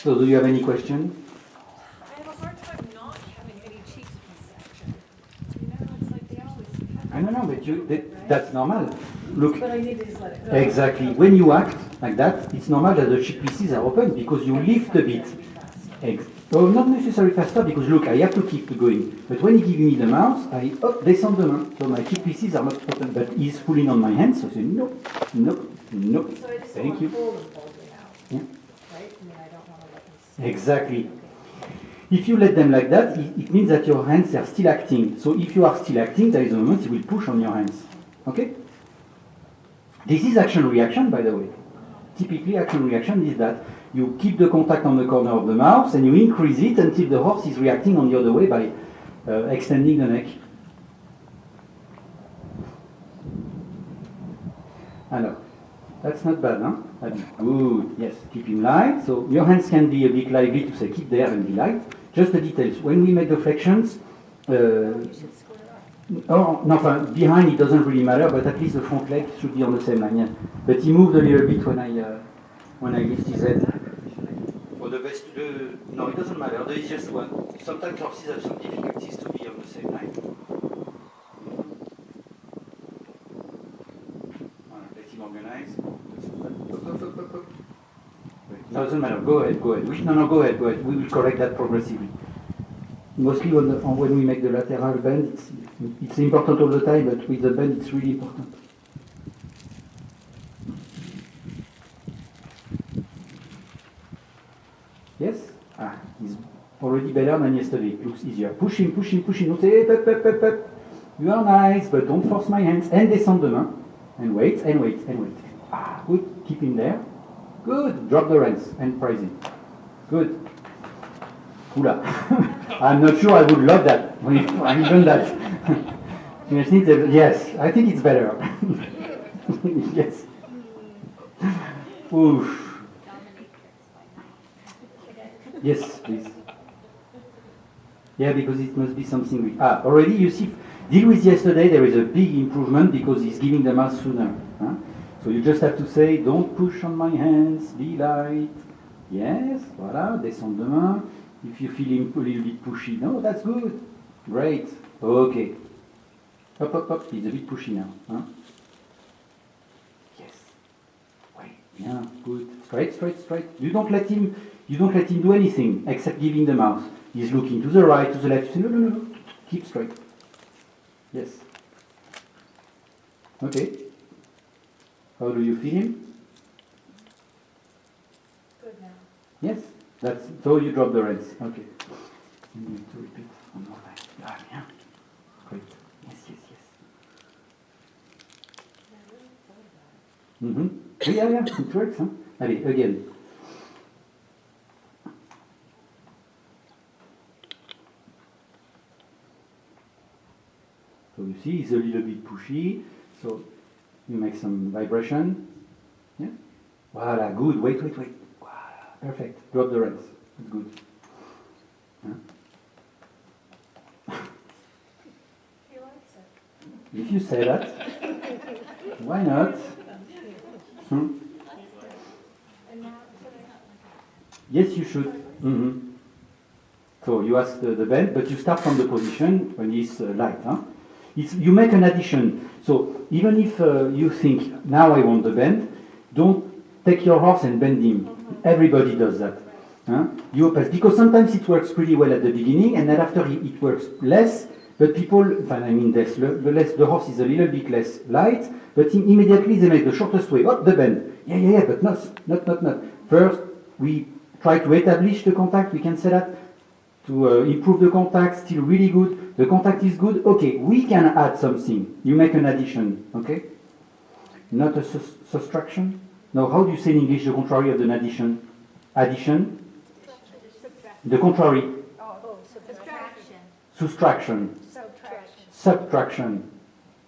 So do you have any question? I have a hard time not having any cheek piece action. You know, it's like they always have. I don't know, but that's normal. Look, But I need to just let it go. exactly. When you act like that, it's normal that the cheek pieces are open because you lift a bit. Oh, not necessarily faster because look, I have to keep going. But when he gives me the mouse, I descend the main. So my cheek pieces are not open, but he's pulling on my hand, so I say no, no, no. So I just Thank don't you. want to pull them boldly out, Yeah. right? I mean, I don't want to let them see. Exactly. If you let them like that, it means that your hands are still acting. So if you are still acting, there is a moment you will push on your hands. Okay? This is action-reaction, by the way. Typically, action-reaction is that you keep the contact on the corner of the mouth and you increase it until the horse is reacting on the other way by extending the neck. Alors, that's not bad, huh? That's good. Yes, keep him light. So your hands can be a bit lively to say keep there and be light. Just the details. When we make the flexions, You should square up. oh, no, behind it doesn't really matter, but at least the front leg should be on the same line. Yeah. But he moved a little bit when I lift his head. For the best, no, it doesn't matter. The easiest one. Sometimes horses have some difficulties to be on the same line. Let him organize. No, it doesn't matter. Go ahead, go ahead. No, go ahead, go ahead. We will correct that progressively. Mostly when we make the lateral bend, it's important all the time, but with the bend, it's really important. Yes? He's already better than yesterday. It looks easier. Push him, push him, push him. Don't say, hey, You are nice, but don't force my hands. And descend the main. And wait, and wait, and wait. Good. Keep him there. Good. Drop the reins and praise him. Good. Oula. I'm not sure I would love that. I've done that. Yes, I think it's better. Yes. Oof. Yes, please. Yeah, because it must be something with... already you see, deal with yesterday, there is a big improvement because he's giving the mouse sooner. Huh? So you just have to say, don't push on my hands, be light. Yes, voilà, descend de main. If you feel him a little bit pushy, no, that's good. Great. Okay. Up. He's a bit pushy now. Huh? Yes. Wait. Yeah, good. Straight. You don't let him do anything except giving the mouse. He's looking to the right, to the left. You say, no. Keep straight. Yes. Okay. How do you feel him? Good now. Yes. So you drop the reins. Okay. You need to repeat one more time. Yeah. Great. Yes. Yeah, it works, huh? Allez, again. So you see, he's a little bit pushy. So you make some vibration. Yeah. Voila, good. Wait. Voila, perfect. Drop the reins. That's good. Huh? He likes it. If you say that, why not? And now, Yes, you should. So you ask the bend, but you start from the position when it's light. Huh? You make an addition. So even if you think, now I want the bend, don't take your horse and bend him. Everybody does that. Huh? Because sometimes it works pretty well at the beginning, and then after it works less. But people, the horse is a little bit less light, but immediately they make the shortest way. The bend. Yeah, but not. First, we try to establish the contact, we can say that, to improve the contact, still really good. The contact is good, okay, we can add something. You make an addition, okay? Not a subtraction? No, how do you say in English the contrary of an addition? Addition? The contrary? subtraction.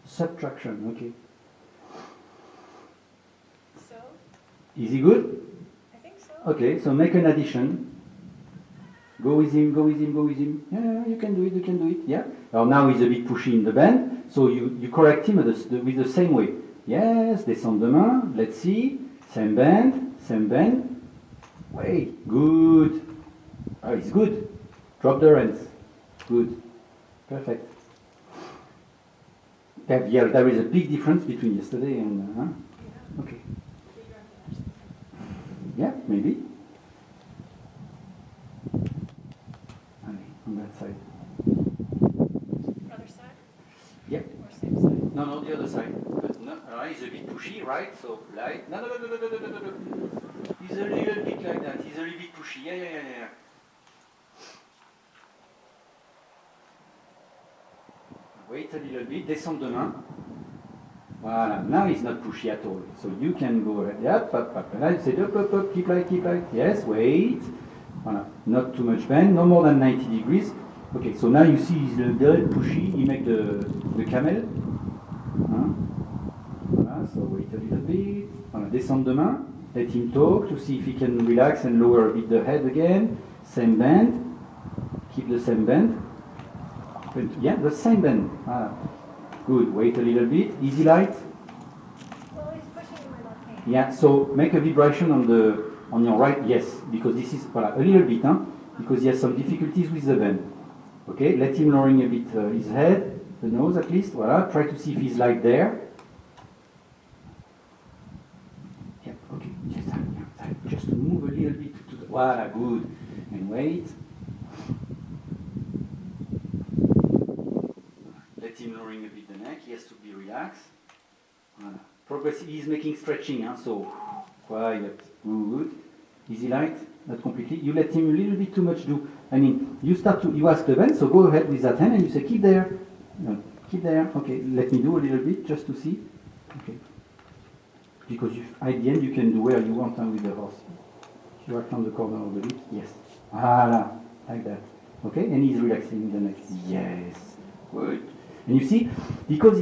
Subtraction, okay. So, Is he good? I think so. Okay, so make an addition. Go with him. Yeah, you can do it, yeah. Now he's a bit pushy in the bend, so you correct him with the same way. Yes, descend de main, let's see. Same bend. Way. Good. Oh, it's good. Drop the hands. Good. Perfect. Yeah, there is a big difference between yesterday and... Okay. Yeah, maybe. On that side. Other side Yeah. or same side? No, the other side. But no, he's a bit pushy, right? So light. No. He's a little bit like that. He's a little bit pushy. Yeah. Wait a little bit. Descends de main. Voilà. Now he's not pushy at all. So you can go ahead. Yep, up. And I say up. Keep light. Yes, wait. Voilà. Not too much bend. No more than 90 degrees. Okay, so now you see he's a little pushy. He make the camel. Voilà, so wait a little bit. Voilà, descendre de main. Let him talk to see if he can relax and lower a bit the head again. Same bend. Keep the same bend. Yeah, the same bend. Voilà. Good. Wait a little bit. Easy light. Well, he's pushing in my left hand. Yeah. So make a vibration on your right. Yes, because this is voilà, a little bit, because he has some difficulties with the bend. Okay. Let him lowering a bit his head, the nose at least. Voilà. Try to see if he's light there. Yeah. Okay. Just to move a little bit to the. Voilà. Good. And wait. Let him lowering a bit the neck. He has to be relaxed. Voilà. Progressive. He's making stretching. So quiet. Good. Easy light. Not completely. You let him a little bit too much do. I mean, you ask the bend. So go ahead with that hand and you say keep there. No, keep there. Okay. Let me do a little bit just to see. Okay. Because at the end you can do where you want with the horse. If you act on the corner of the lips. Yes. Voilà. Like that. Okay. And he's relaxing the neck. Yes. Good. And you see, because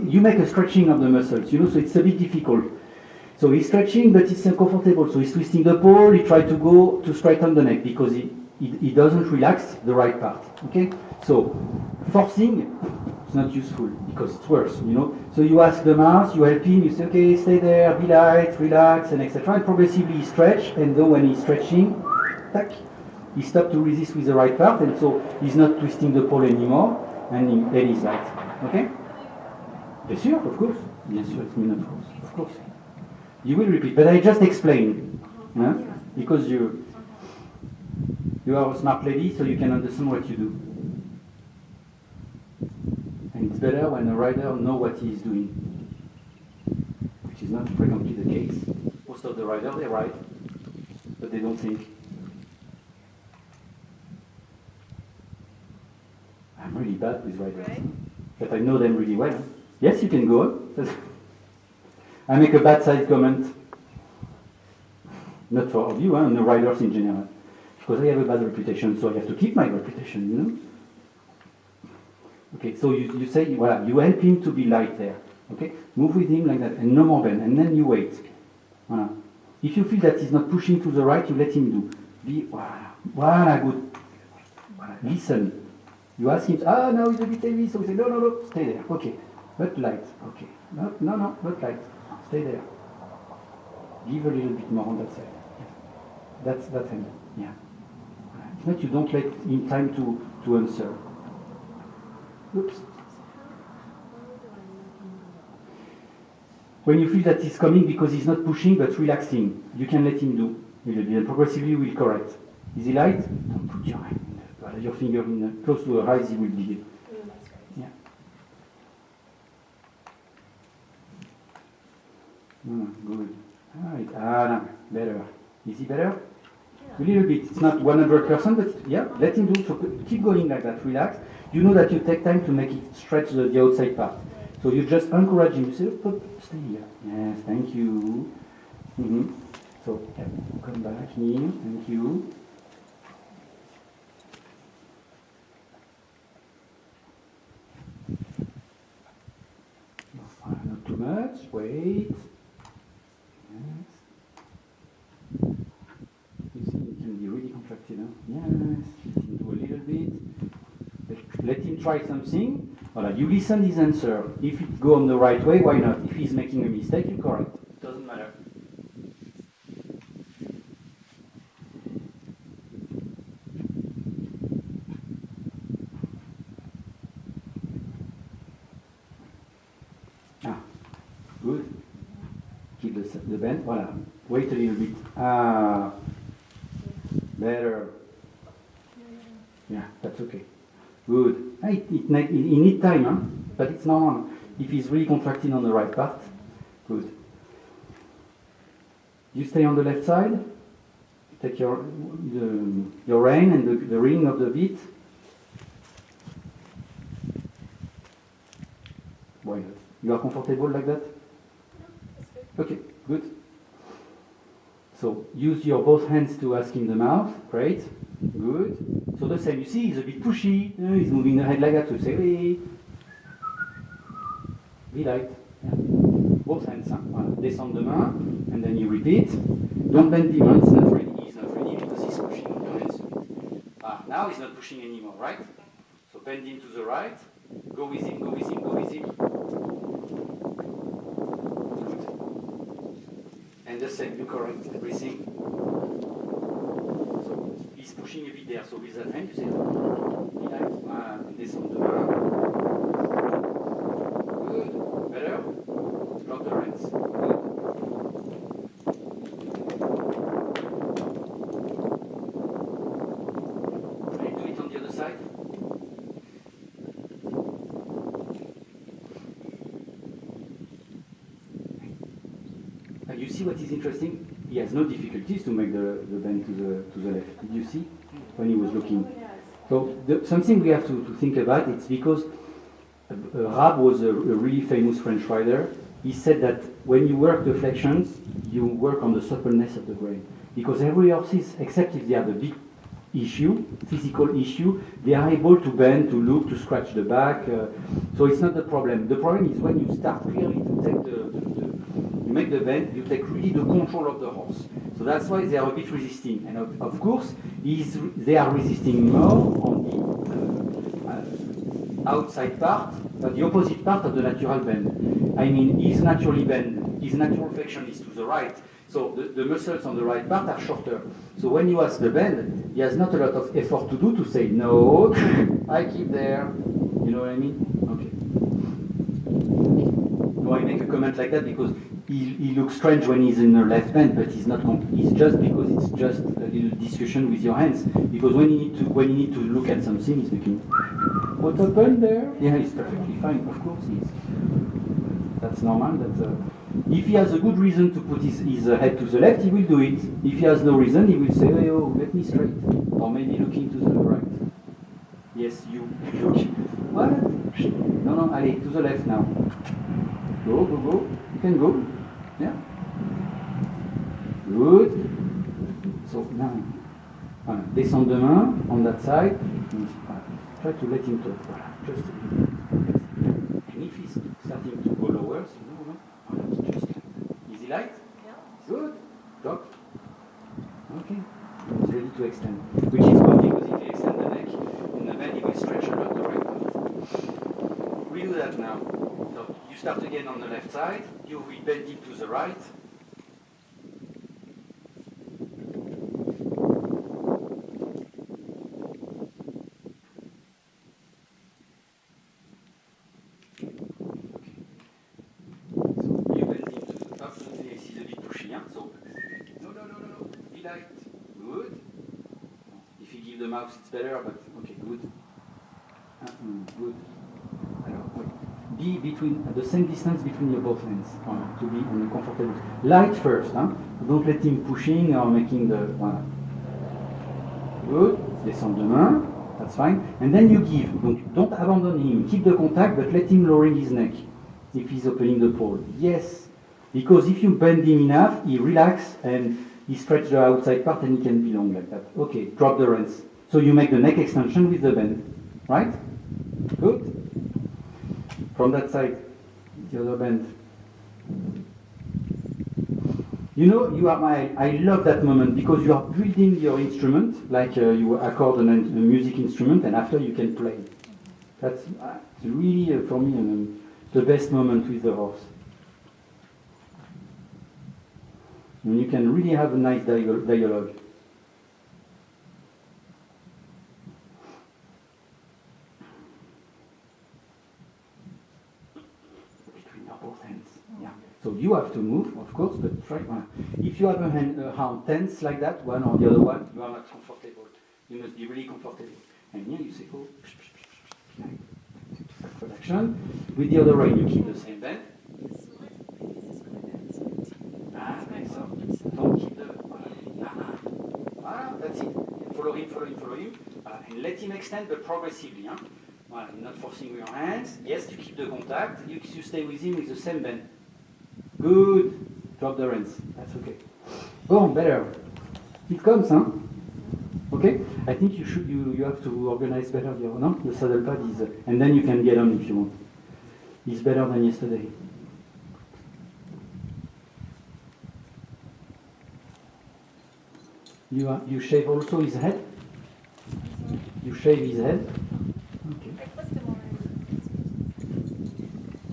you make a stretching of the muscles, so it's a bit difficult. So he's stretching, but it's uncomfortable. So he's twisting the pole. He tries to go to straighten the neck because he doesn't relax the right part. Okay. So forcing, it's not useful because it's worse. So you ask the mouse, you help him. You say, okay, stay there, be light, relax, and etc. And progressively he stretch, and then when he's stretching, tack, he stops to resist with the right part, and so he's not twisting the pole anymore. And then he's light. Okay? Bien sûr, of course. Bien sûr, it's mean of course. You will repeat, but I just explained. Because you are a smart lady, so you can understand what you do. And it's better when a rider knows what he is doing, which is not frequently the case. Most of the riders, they ride, but they don't think. I'm really bad with riders, Right. but I know them really well. Yes, you can go on. I make a bad side comment, not for you, and the riders in general, because I have a bad reputation, so I have to keep my reputation, Okay, so you say, voilà, you help him to be light there, okay? Move with him like that, and no more bend, and then you wait. Voilà. If you feel that he's not pushing to the right, you let him do. Voilà, good. Voilà. Listen. You ask him, now he's a bit heavy, so we say, no, stay there, okay. But light, okay. No, not light, stay there. Give a little bit more on that side. That's that hand, yeah. If not, you don't let him time to answer. Oops. When you feel that he's coming because he's not pushing but relaxing, you can let him do a little bit, and progressively you will correct. Is he light? Don't put your finger in close to her eyes, he will bleed. Yeah. Good. Right. Better. Is he better? A little bit. It's not 100%, but yeah, let him do. So keep going like that. Relax. You know that you take time to make it stretch the outside part. So you just encourage him. You say, stay here. Yes, thank you. So yeah, come back here. Thank you. Not too much. Wait. Yes. You see, it can be really contracted. Yes. Let him do a little bit. Let him try something. Voilà. You listen his answer. If it goes on the right way, why not? If he's making a mistake, you correct. It doesn't matter. the bend. Voilà. Wait a little bit. Ah, better. Yeah, that's okay. Good. It need time, huh? But it's normal. If he's really contracting on the right part, good. You stay on the left side. Take your rein and the ring of the beat. Why not? You are comfortable like that? Okay, good. So use your both hands to ask him the mouth. Great. Good. So the same. You see, he's a bit pushy. He's moving the head like that to say, hey. Be light. Yeah. Both hands. Huh? Voilà. Descend de main. And then you repeat. Don't bend him. It's not ready. He's not ready because he's pushing on your hands a bit. Now he's not pushing anymore, right? So bend him to the right. Go with him, go with him, go with him. Good. And the same, you correct everything. So he's pushing a bit there. So with that hand, you say, relax, and descend the main. Good. Better? Drop the hands. Good. And do it on the other side. You see what is interesting? He has no difficulties to make the bend to the left. Did you see when he was looking? So something we have to think about, it's because Rab was a really famous French rider. He said that when you work the flexions, you work on the suppleness of the grain. Because every horses, except if they have a big issue, physical issue, they are able to bend, to look, to scratch the back. So it's not the problem. The problem is when you start really to take you make the bend, you take really the control of the horse. So that's why they are a bit resisting. And of course, they are resisting more on the outside part, but the opposite part of the natural bend. I mean, his naturally bend, his natural flexion is to the right. So the muscles on the right part are shorter. So when you ask the bend, he has not a lot of effort to do to say, no, I keep there. You know what I mean? Okay. No, I make a comment like that because he looks strange when he's in the left bend, but he's not. It's just because it's just a little discussion with your hands. Because when you need to look at something, he's making. What happened there? Yeah, he's perfectly fine. Of course, he's. That's normal. If he has a good reason to put his head to the left, he will do it. If he has no reason, he will say, "Oh, let me straight," or maybe looking to the right. Yes, you look. What? No, allez, to the left now. Go. You can go. Yeah. Good. So now, voilà. Descend de main on that side. Try to let him talk. Voilà. Just a little. And if he's starting to go lower, so no, just easy light. Yeah. Good. Drop. Okay. He's ready to extend. Which is good because if you extend the neck, in the bend he will stretch a lot the right part. We do that now. So you start again on the left side, you will bend it to the right. So you bend it to the top, this is a bit pushy, huh? So no, be light. Good. If you give the mouth it's better, but okay, good. Good. Be between at the same distance between your both hands to be on a comfortable. Light first, huh? Don't let him pushing or making the. Good. Descend de main. That's fine. And then you give. Don't abandon him. Keep the contact, but let him lowering his neck if he's opening the pole. Yes, because if you bend him enough, he relax and he stretch the outside part and he can be long like that. Okay. Drop the reins. So you make the neck extension with the bend, right? Good. From that side, the other bend. You know, I love that moment because you are building your instrument like you accord a music instrument, and after you can play. That's really for me the best moment with the horse. And you can really have a nice dialogue. Both hands. Yeah. So you have to move, of course, but try. If you have a arm tense like that, one or the other one, you are not comfortable. You must be really comfortable. And here you say, oh, production. With the other rein, you keep the same bend. Okay, so don't keep the. That's it. Follow him, follow him, follow him. And let him extend, but progressively. Huh? Voilà, you're not forcing with your hands. Yes, you keep the contact. You stay with him with the same bend. Good. Drop the reins. That's okay. Boom, better. It comes, huh? Okay? I think you have to organize better the saddle pad is, and then you can get on if you want. It's better than yesterday. You shave also his head? You shave his head? Okay. I clipped him already.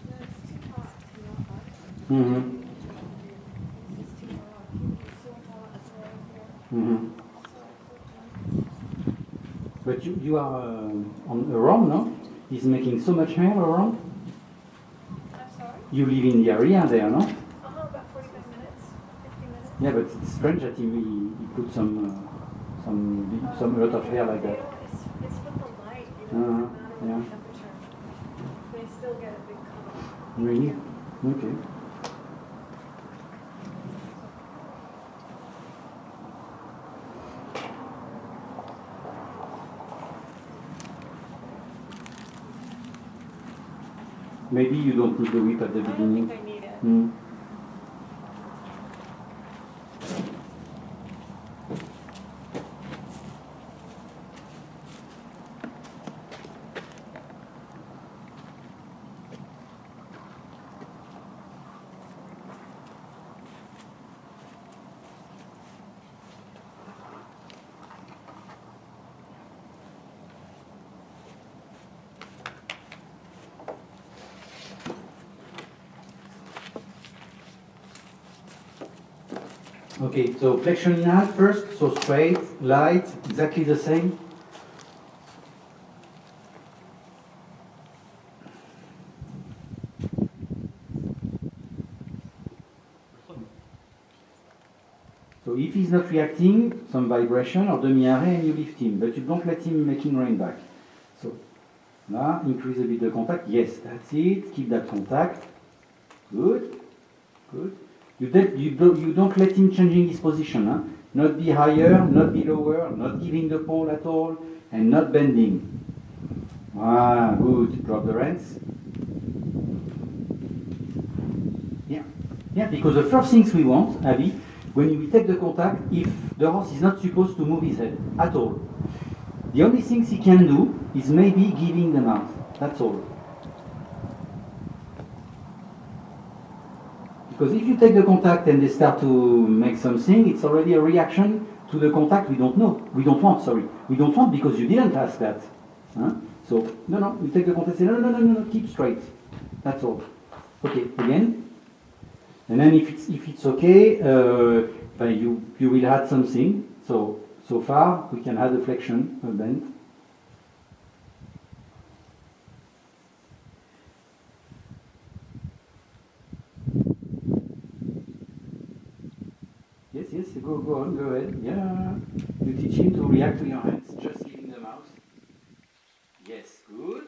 No, it's too hot to not hot. Mm-hmm. It's too hot. It's so hot. It's right here. Mm-hmm. So I clipped him. But you are on around, no? He's making so much hair around. I'm sorry? You live in the area there, no? About 45 minutes, 50 minutes. Yeah, but it's strange that he put some a lot of hair like that. It's with the light. It Uh-huh, doesn't matter what yeah. the temperature. They still get a big color. Really? Okay. Maybe you don't need the whip at the I don't beginning. think I need it. Mm. Okay, so flexion in half first, so straight, light, exactly the same. So if he's not reacting, some vibration or demi-arrêt and you lift him, but you don't let him making rain back. So, là, increase a bit the contact. Yes, that's it. Keep that contact. Good, good. You don't let him changing his position. Huh? Not be higher, not be lower, not giving the pole at all, and not bending. Ah, good. Drop the reins. Yeah, because the first things we want, Abby, when we take the contact, if the horse is not supposed to move his head at all, the only things he can do is maybe giving them out. That's all. Because if you take the contact and they start to make something, it's already a reaction to the contact we don't know. We don't want, sorry. We don't want because you didn't ask that. Huh? So, no, you take the contact and say, no, keep straight. That's all. Okay, again. And then if it's okay, you will add something. So far, we can add a flexion, a bend. Yes, go on, go ahead. Yeah, you teach him to react to your hands, just giving them out. Yes, good.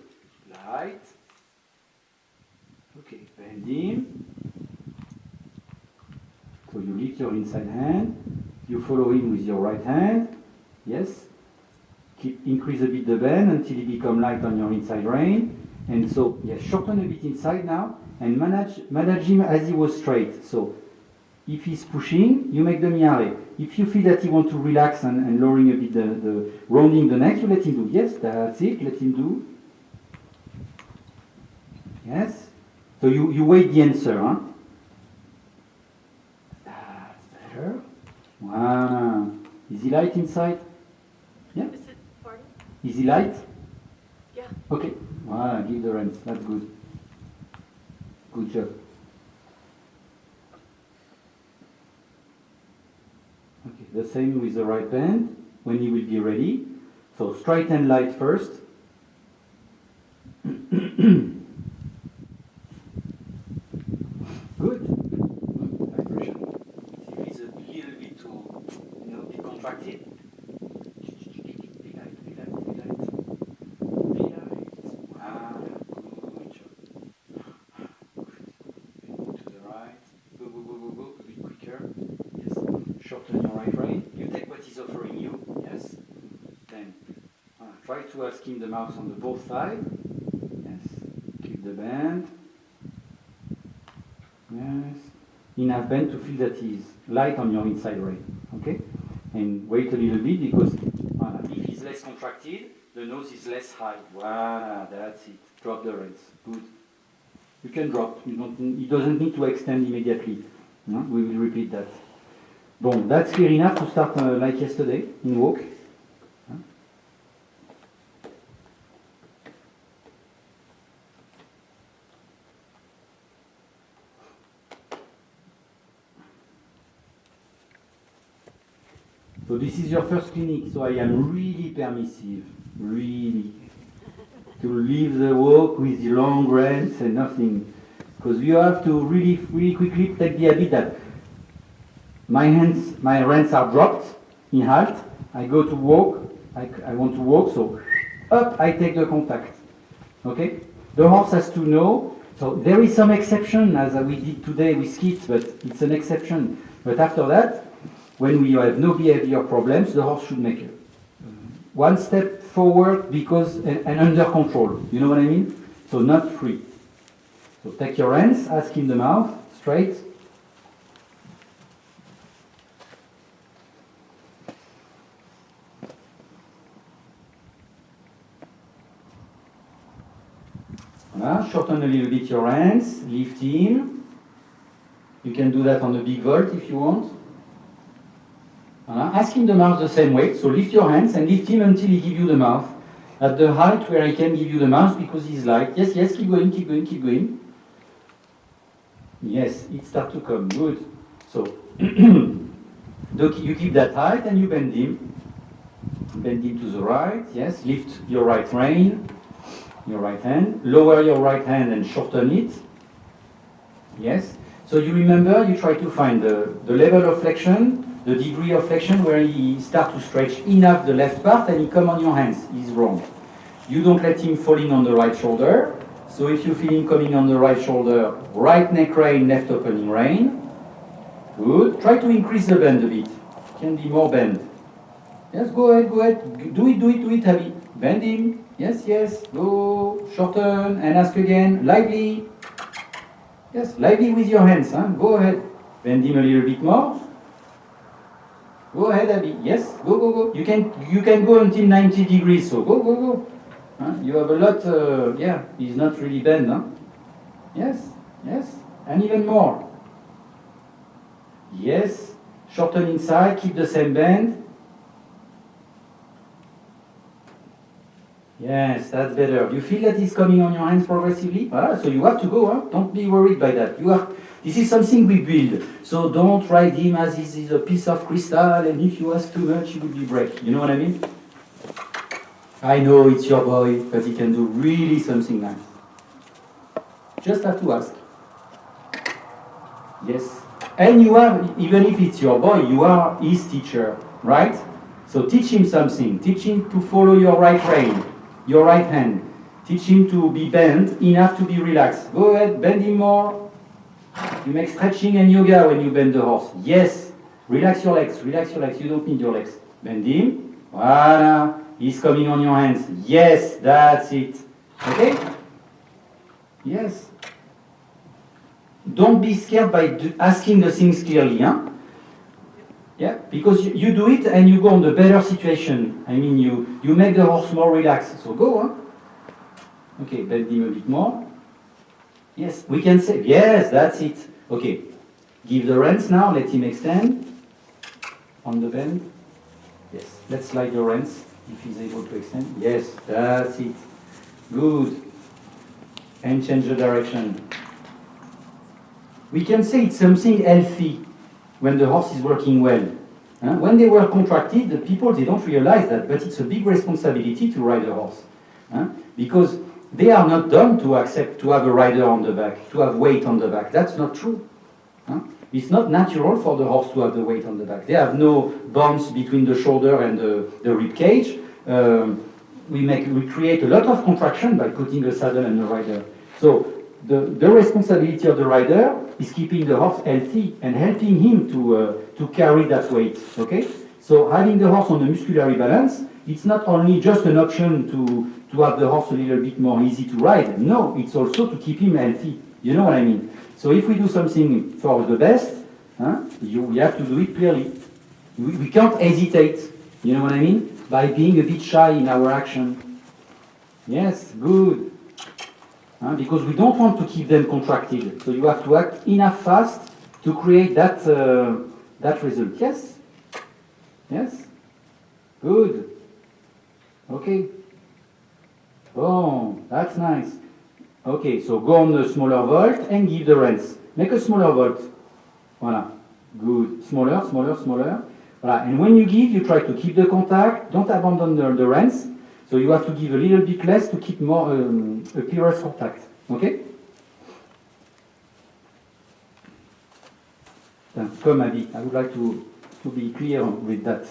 Light. Okay, bend him. So you lift your inside hand. You follow him with your right hand. Yes. Increase a bit the bend until he become light on your inside rein. And so, yes, shorten a bit inside now and manage him as he was straight. So, if he's pushing, you make the demi-arrêt. If you feel that he wants to relax and lowering a bit the rounding the neck, you let him do. Yes, that's it. Let him do. Yes. So you wait the answer, huh? That's better. Wow. Is he light inside? Yeah. Is it, pardon? Is he light? Yeah. Okay. Wow, give the reins. That's good. Good job. Okay, the same with the right bend when he will be ready. So straight and light first. Good. contracted. Be light. Ah, good job. To the right. Go. A bit quicker. Yes. Shorten your right rein. You take what he's offering you. Yes. Then try to ask him the mouth on the both sides. Yes. Keep the bend. Yes. Enough bend to feel that he's light on your inside rein. Okay? And wait a little bit because if he's less contracted, the nose is less high. Voilà, that's it. Drop the reins. Good. You can drop. It doesn't need to extend immediately. No? We will repeat that. Bon, that's clear enough to start like yesterday in walk. So this is your first clinic, so I am really permissive, really. To leave the walk with the long reins and nothing. Because you have to really quickly take the habit that my reins are dropped in halt, I go to walk, I want to walk, so up, I take the contact. Okay? The horse has to know, so there is some exception as we did today with skits, but it's an exception. But after that, when we have no behavior problems, the horse should make one step forward because and under control. You know what I mean? So not free. So take your hands, ask him the mouth, straight. Voilà. Shorten a little bit your hands, lift him. You can do that on the big vault if you want. Ask him the mouth the same way, so lift your hands and lift him until he gives you the mouth. At the height where he can give you the mouth because he's light. Yes, keep going. Yes, it starts to come, good. So, you keep that height and you bend him. Bend him to the right, yes, lift your right rein, your right hand. Lower your right hand and shorten it. Yes, so you remember, you try to find the level of flexion, the degree of flexion where he starts to stretch enough the left part and he come on your hands. He's wrong. You don't let him falling on the right shoulder. So if you feel him coming on the right shoulder, right neck rein, left opening rein. Good. Try to increase the bend a bit. Can be more bend. Yes, go ahead. Do it, Abby. Bend him. Yes. Go. Shorten and ask again. Lively. Yes, lively with your hands. Huh? Go ahead. Bend him a little bit more. Go ahead, Abby. Yes, go. You can go until 90 degrees, so go. You have a lot, he's not really bent, huh? Yes, and even more. Yes, shorten inside, keep the same bend. Yes, that's better. You feel that he's coming on your hands progressively? So you have to go, huh? Don't be worried by that. This is something we build. So don't ride him as this is a piece of crystal and if you ask too much, he will be break. You know what I mean? I know it's your boy, but he can do really something nice. Just have to ask. Yes. And you are, even if it's your boy, you are his teacher, right? So teach him something. Teach him to follow your right rein, your right hand. Teach him to be bent enough to be relaxed. Go ahead, bend him more. You make stretching and yoga when you bend the horse. Yes. Relax your legs. You don't need your legs. Bend him. Voilà. He's coming on your hands. Yes, that's it. Okay? Yes. Don't be scared by asking the things clearly. Huh? Yeah? Because you do it and you go on the better situation. I mean, you make the horse more relaxed. So go. Huh? Okay, bend him a bit more. Yes, we can say, yes, that's it. Okay, give the reins now, let him extend on the bend. Yes, let's slide the reins if he's able to extend. Yes, that's it. Good. And change the direction. We can say it's something healthy when the horse is working well. When they were contracted, the people, they don't realize that, but it's a big responsibility to ride a horse. Because they are not dumb to accept to have a rider on the back, to have weight on the back. That's not true. It's not natural for the horse to have the weight on the back. They have no bonds between the shoulder and the rib cage. We create a lot of contraction by putting a saddle and a rider. So the responsibility of the rider is keeping the horse healthy and helping him to carry that weight. Okay? So having the horse on a muscular balance, it's not only just an option to have the horse a little bit more easy to ride. No, it's also to keep him healthy. You know what I mean? So if we do something for the best, we have to do it clearly. We can't hesitate. You know what I mean? By being a bit shy in our action. Yes, good. Because we don't want to keep them contracted. So you have to act enough fast to create that result. Yes? Yes? Good. Okay. Oh, that's nice. Okay, so go on the smaller vault and give the reins. Make a smaller vault. Voilà. Good. Smaller, smaller, smaller. Voilà. And when you give, you try to keep the contact. Don't abandon the reins. So you have to give a little bit less to keep more a clearer contact. Okay? Come, Abby. I would like to be clear with that.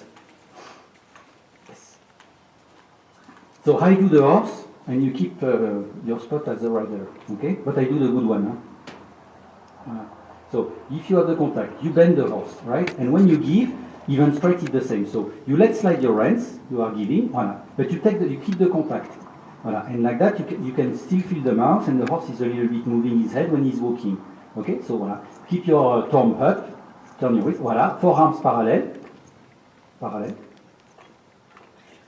Yes. So I do the horse, and you keep your spot as a rider. Okay? But I do the good one. So if you have the contact, you bend the horse, right? And when you give, even straight is the same. So you let slide your reins, you are giving, voilà. But you keep the contact. Voilà. And like that, you can still feel the mouth, and the horse is a little bit moving his head when he's walking. Okay? So voilà. Keep your thumb up, turn your wrist, voilà. Forearms parallel. Parallel.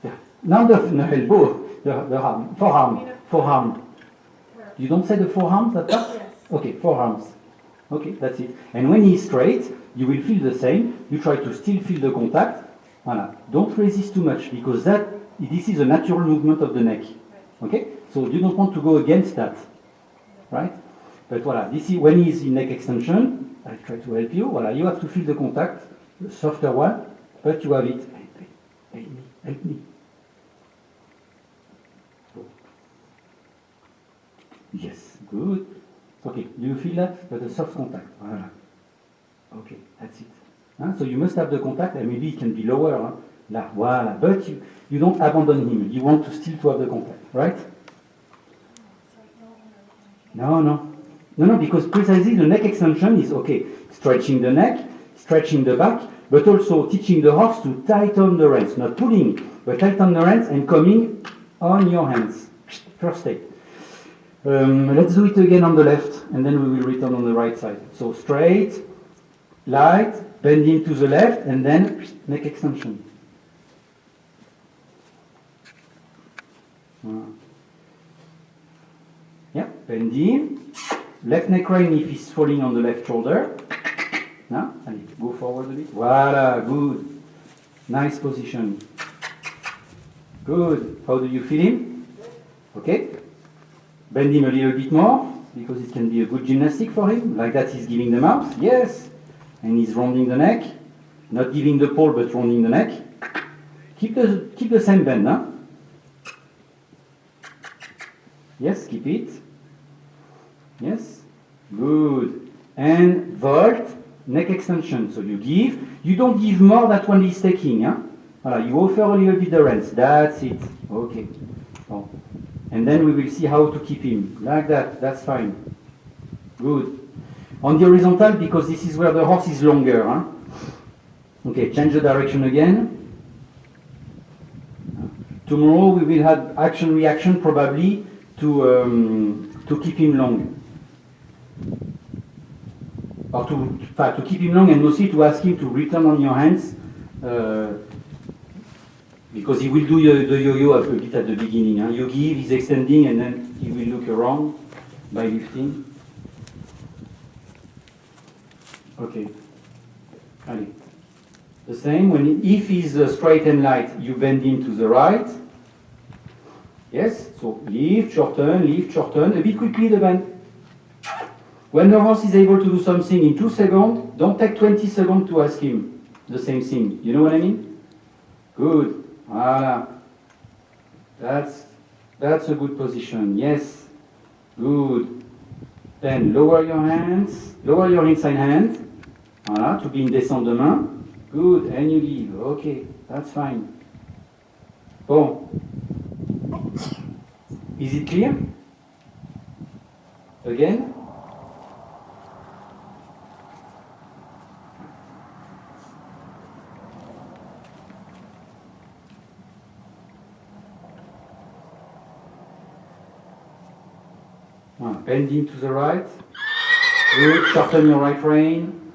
Yeah. Now the elbow, the arm, forearm. You don't say the forearms at that? Yes. Okay, forearms. Okay, that's it. And when he's straight, you will feel the same. You try to still feel the contact. Voilà. Don't resist too much, because this is a natural movement of the neck. Okay? So you don't want to go against that. Right? But voilà, this is when he's in neck extension. I try to help you. Voilà, you have to feel the contact, the softer one, but you have it. Help me. Yes, good. Okay, do you feel that? But a soft contact. Voilà. Okay, that's it. So you must have the contact, and maybe it can be lower. Là, voilà. But you don't abandon him. You want to still to have the contact, right? No, because precisely the neck extension is okay. Stretching the neck, stretching the back, but also teaching the horse to tighten the reins. Not pulling, but tighten the reins and coming on your hands. First step. Let's do it again on the left, and then we will return on the right side. So straight, light, bending to the left, and then neck extension. Yeah, bending. Left neck crane if he's falling on the left shoulder. Now, allez, go forward a bit. Voila, good. Nice position. Good. How do you feel him? Okay. Bend him a little bit more, because it can be a good gymnastic for him. Like that, he's giving the mouth. Yes. And he's rounding the neck. Not giving the pole, but rounding the neck. Keep the same bend, huh? Yes, keep it. Yes. Good. And vault, neck extension. So you don't give more than one is taking, huh? Voilà, you offer a little bit the reins. That's it. Okay. Oh. And then we will see how to keep him. Like that, that's fine. Good. On the horizontal, because this is where the horse is longer. Huh? Okay, change the direction again. Tomorrow we will have action-reaction probably to keep him long. Or to keep him long, and mostly to ask him to return on your hands. Because he will do the yo-yo a bit at the beginning. Huh? You give, he's extending, and then he will look around by lifting. Okay. Allez. The same, if he's straight and light, you bend him to the right. Yes, so lift, shorten, a bit quickly the bend. When the horse is able to do something in 2 seconds, don't take 20 seconds to ask him the same thing. You know what I mean? Good. Voilà. That's a good position. Yes. Good. Then lower your hands. Lower your inside hand. Voilà, to be in descente de main. Good, and you give. Okay, that's fine. Bon. Is it clear? Again? Bending to the right. Good. Shorten your right rein.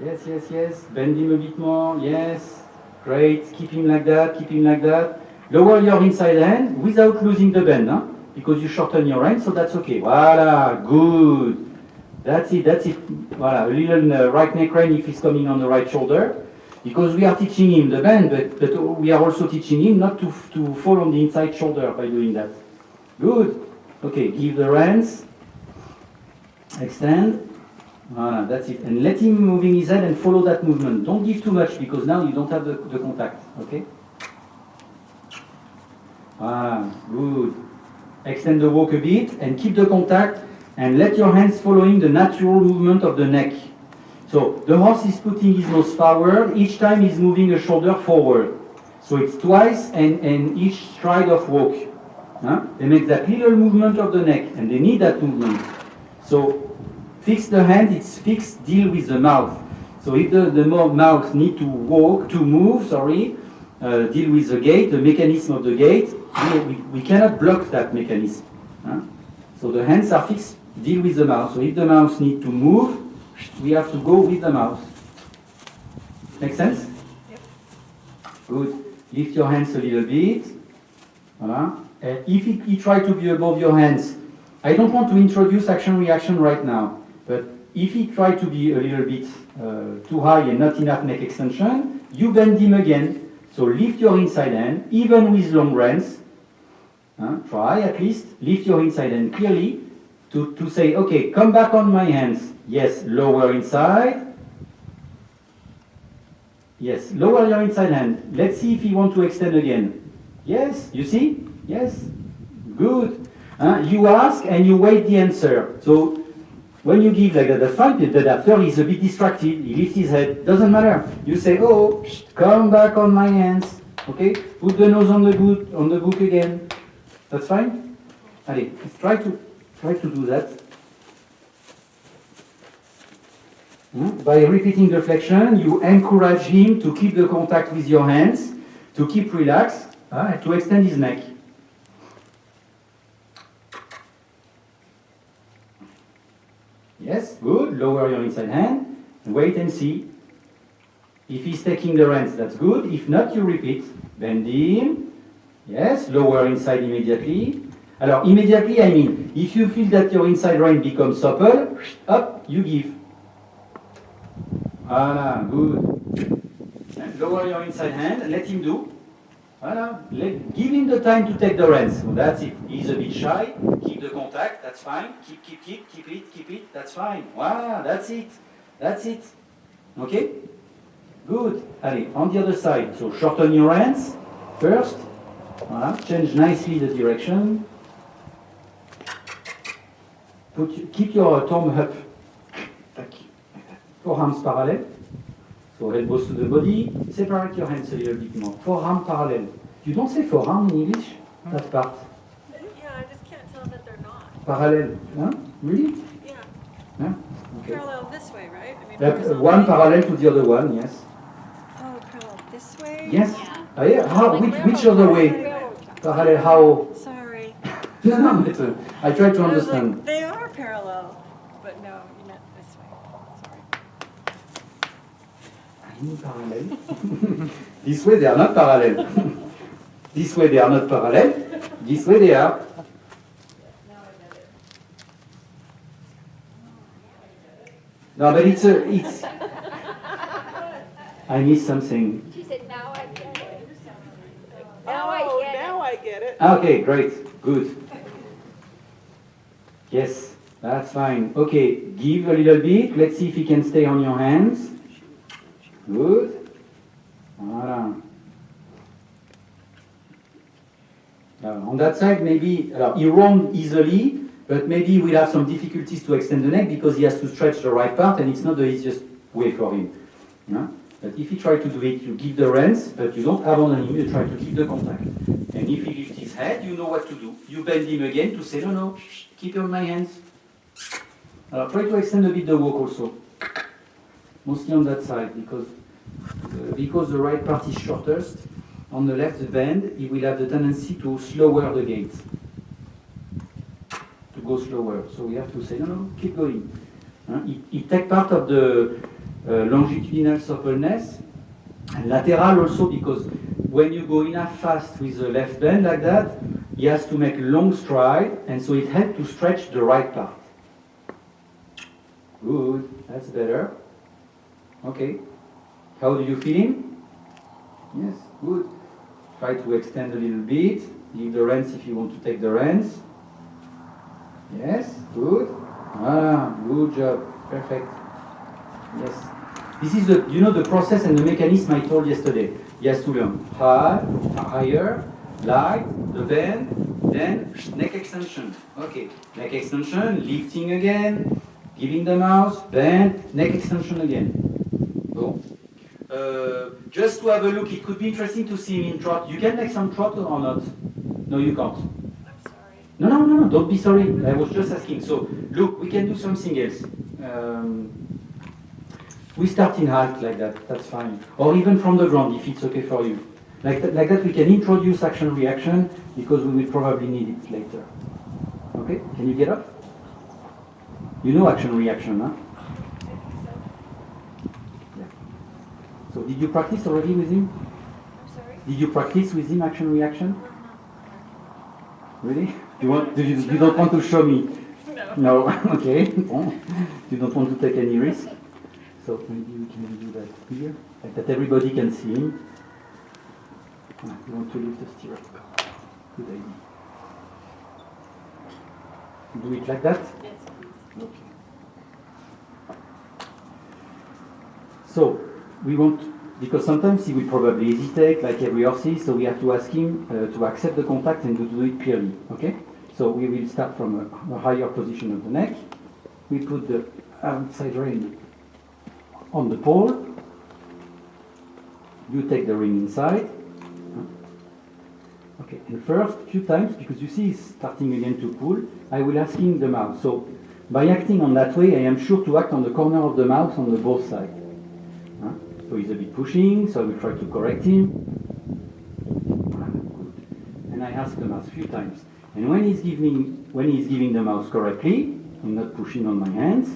Yes, yes, yes. Bend him a bit more. Yes. Great. Keep him like that. Keep him like that. Lower your inside hand without losing the bend, huh? Because you shorten your rein, so that's okay. Voila. Good. That's it. That's it. Voila. A little right neck rein if he's coming on the right shoulder. Because we are teaching him the bend, but we are also teaching him not to fall on the inside shoulder by doing that. Good. Okay, give the reins, extend, voilà, that's it. And let him moving his head and follow that movement. Don't give too much because now you don't have the contact, okay? Voilà, good. Extend the walk a bit and keep the contact and let your hands following the natural movement of the neck. So the horse is putting his nose forward, each time he's moving a shoulder forward. So it's twice and each stride of walk. Huh? They make that little movement of the neck, and they need that movement. So, fix the hand, it's fixed, deal with the mouth. So if the mouth need to move, deal with the gate, the mechanism of the gate, we cannot block that mechanism. Huh? So the hands are fixed, deal with the mouth. So if the mouth need to move, we have to go with the mouth. Make sense? Yep. Good. Lift your hands a little bit. Voilà. If he try to be above your hands, I don't want to introduce action-reaction right now, but if he try to be a little bit too high and not enough neck extension, you bend him again. So lift your inside hand, even with long reins. Try at least, lift your inside hand clearly to say, okay, come back on my hands. Yes, lower inside. Yes, lower your inside hand. Let's see if he want to extend again. Yes, you see? Yes, good. You ask and you wait the answer. So when you give like that, the front, the after is a bit distracted. He lifts his head. Doesn't matter. You say, oh, come back on my hands. Okay. Put the nose on the book again. That's fine. Allez, let's try to do that. By repeating the flexion, you encourage him to keep the contact with your hands, to keep relaxed, and to extend his neck. Yes, good. Lower your inside hand. Wait and see. If he's taking the reins, that's good. If not, you repeat. Bend him. Yes, lower inside immediately. Alors, immediately, I mean, if you feel that your inside rein becomes supple, up, you give. Voilà, good. And lower your inside hand and let him do. Voilà. Give him the time to take the reins. So that's it. He's a bit shy. Keep the contact. That's fine. Keep it. That's fine. Voilà, that's it. Okay? Good. Allez, on the other side. So shorten your hands first. Voilà. Change nicely the direction. Keep your thumb up. Forearms parallel. So elbows to the body. Separate your hands a little bit more. Forearm parallel. You don't say forearm in English? That part. Yeah, I just can't tell that they're not. Parallel. Huh? Really? Yeah. Yeah? Okay. Parallel this way, right? I mean, One horizontally. parallel to the other one, yes. Oh, parallel this way? Yes? Yeah. Ah, yeah. How, which other way? Parallel, how? Sorry. No, but, I try to I was like, understand. they are parallel, but no, you meant this way. Sorry. Parallel. This way they are not parallel. This way they are not parallel. This way they are. No, but it's. I missed something. She said, now I get it. Now I get it. Okay, great, good. Yes, that's fine. Okay, give a little bit. Let's see if he can stay on your hands. Good. Voilà. On that side, maybe he roamed easily, But maybe we'll have some difficulties to extend the neck because he has to stretch the right part and it's not the easiest way for him. Yeah? But if he tries to do it, you give the reins, but you don't abandon him, you try to keep the contact. And if he lifts his head, you know what to do. You bend him again to say, no, no, keep on my hands. Try to extend a bit the walk also. Mostly on that side, because the right part is shortest. On the left bend, he will have the tendency to slower the gait. To go slower. So we have to say, no, no, keep going. It takes part of the longitudinal suppleness, and lateral also, because when you go enough fast with the left bend like that, he has to make a long stride, and so it helps to stretch the right part. Good, that's better. Okay. How do you feel him? Yes, good. Try to extend a little bit. Give the reins if you want to take the reins. Yes, good. Ah, good job. Perfect. Yes. This is the process and the mechanism I told yesterday. He has to learn high, higher, light, the bend, then neck extension. Okay, neck extension, lifting again, giving the mouse, bend, neck extension again. So, just to have a look, it could be interesting to see him in trot. You can make some trot or not? No, you can't. I'm sorry. No, don't be sorry. I was just asking. So, look, we can do something else. We start in halt like that, that's fine. Or even from the ground, if it's okay for you. Like that, we can introduce action-reaction, because we will probably need it later. Okay, can you get up? You know action-reaction, huh? Yeah. So did you practice already with him? I'm sorry? Did you practice with him action-reaction? No. Really? You don't want to show me? No. No, okay. You don't want to take any risk? So maybe we can do that here, like that everybody can see him. You want to lift the stirrup. Good idea. Do it like that? Yes, please. Okay. So we want, because sometimes he will probably hesitate, like every horse is, so we have to ask him to accept the contact and to do it clearly. Okay? So we will start from a higher position of the neck. We put the outside rein on the pole. You take the ring inside. Okay, and first, a few times, because you see he's starting again to pull, I will ask him the mouth. So by acting on that way, I am sure to act on the corner of the mouth on the both sides. So he's a bit pushing, so I will try to correct him. Good. And I ask the mouth a few times. And when he's giving the mouth correctly, I'm not pushing on my hands.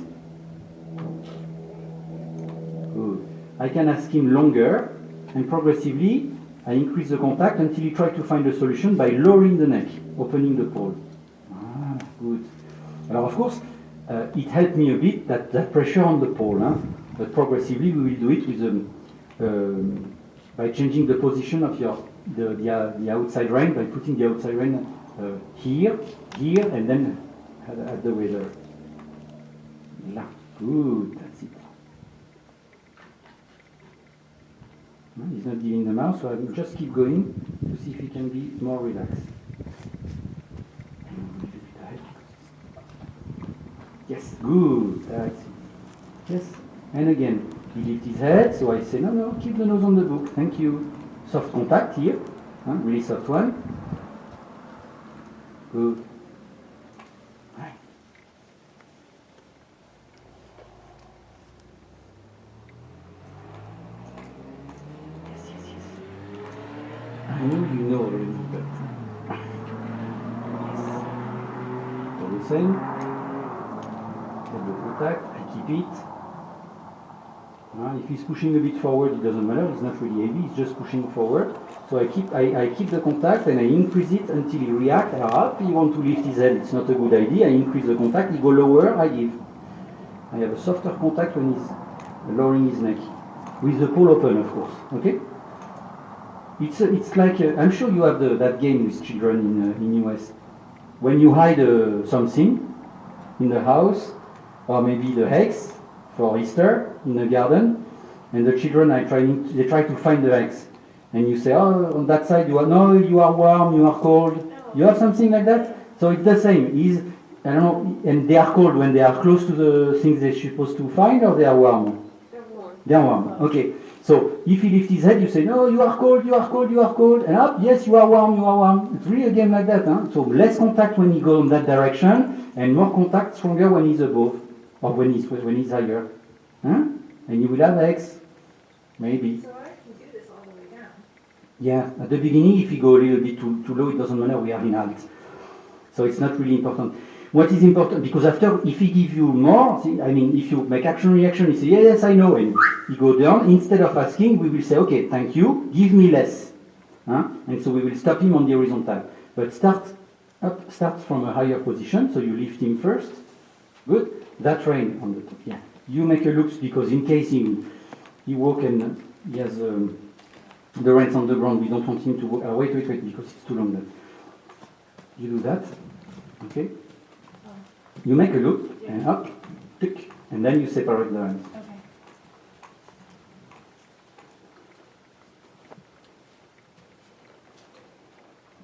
Good. I can ask him longer, and progressively I increase the contact until he tries to find a solution by lowering the neck, opening the pole. Good. Now, of course, it helped me a bit, that pressure on the pole. But progressively we will do it with by changing the position of the outside rein, by putting the outside rein here, and then at the weather. Là. Good, that's it. He's not giving the mouth, so I will just keep going to see if he can be more relaxed. Yes, good, that's it. Yes, and again, he lifts his head, so I say, no, keep the nose on the book, thank you. Soft contact here, really soft one. Good. Right. I know you know already, but yes. All the same. Take the contact, I keep it. If he's pushing a bit forward, it doesn't matter, it's not really heavy, he's just pushing forward. So I keep the contact and I increase it until he reacts. If he wants to lift his head, it's not a good idea. I increase the contact, he go lower, I give. I have a softer contact when he's lowering his neck. With the pole open, of course. Okay? It's like, I'm sure you have that game with children in US. When you hide something in the house, or maybe the eggs for Easter in the garden, and the children they try to find the eggs. And you say, on that side you are warm, you are cold. You have something like that? So it's the same. I don't know, and they are cold when they are close to the things they're supposed to find, or they are warm? They're warm. They are warm. Okay. So if he lifts his head, you say, no, you are cold, you are cold, you are cold, and up, yes, you are warm, you are warm. It's really a game like that. Huh? So less contact when he goes in that direction, and more contact stronger when he's above, or when he's higher. Huh? And you will have X, maybe. So I can do this all the way down. Yeah, at the beginning, if you go a little bit too low, it doesn't matter, we are in alt. So it's not really important. What is important, because after, if he gives you more, if you make action-reaction, you say, yes, I know, and you go down, instead of asking, we will say, okay, thank you, give me less. Huh? And so we will stop him on the horizontal. But start from a higher position, so you lift him first. Good. That rein on the top, yeah. You make a loop, because in case he walk and he has the reins on the ground, we don't want him to walk. Wait, because it's too long then. You do that, okay? You make a loop, and up, tick, and then you separate the reins.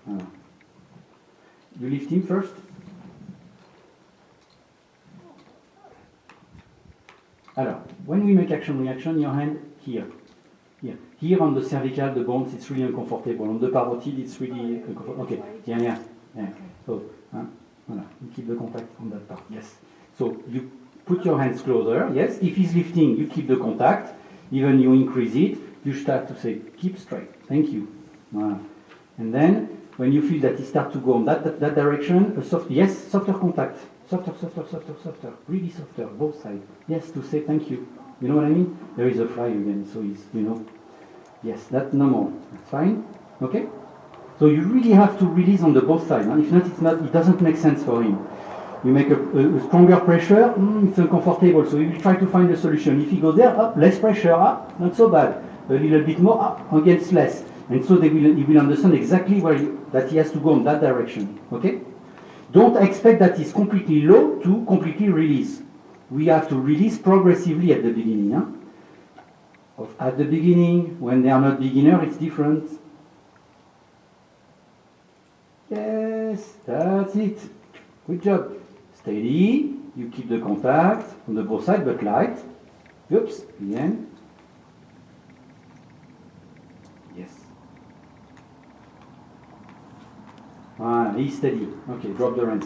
Okay. You lift him first. Alors, when we make action-reaction, your hand here. Here. Here on the cervical, the bones, it's really uncomfortable. On the parotid, it's really uncomfortable. Okay, yeah. So, voilà. You keep the contact on that part, yes. So, you put your hands closer, yes. If he's lifting, you keep the contact. Even you increase it, you start to say, keep straight, thank you. Voilà. And then, when you feel that he starts to go in that direction, softer contact. Softer, really softer, both sides. Yes, to say thank you. You know what I mean? There is a fly again, so he's, yes, that no more. That's fine. Okay? So you really have to release on the both sides. Huh? If not, it doesn't make sense for him. You make a stronger pressure, it's uncomfortable, so he will try to find a solution. If he goes there, up, less pressure, up, not so bad. A little bit more, up, against less. And so he will understand exactly that he has to go in that direction. Okay? Don't expect that he's completely low to completely release. We have to release progressively at the beginning. Huh? At the beginning, when they are not beginner, it's different. Yes, that's it. Good job. Steady. You keep the contact on the both sides, but light. Oops, again. Yes. He's steady. Okay, drop the reins.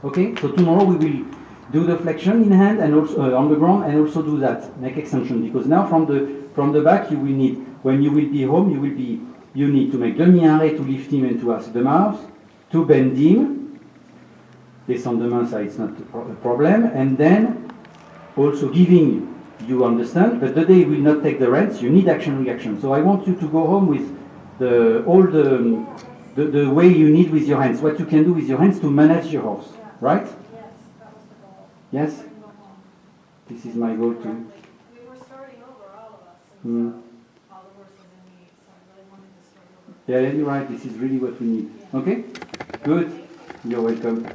Okay, so tomorrow we will do the flexion in hand and also on the ground, and also do that neck extension, because now from the back you will need, when you will be home, you need to make demi-arrêt to lift him and to ask the mouth, to bend him. Descend the main, so it's not a problem, and then also giving, you understand, but the day you will not take the reins, you need action-reaction. So I want you to go home with all the way you need with your hands, what you can do with your hands to manage your horse, right? Yes, that was the goal. Yes? Bring them home. This is my goal too. We were starting over, all of us, and so all the horses in the heat, so I really wanted to start over. Yeah, you're right, this is really what we need. Okay? Good. You're welcome.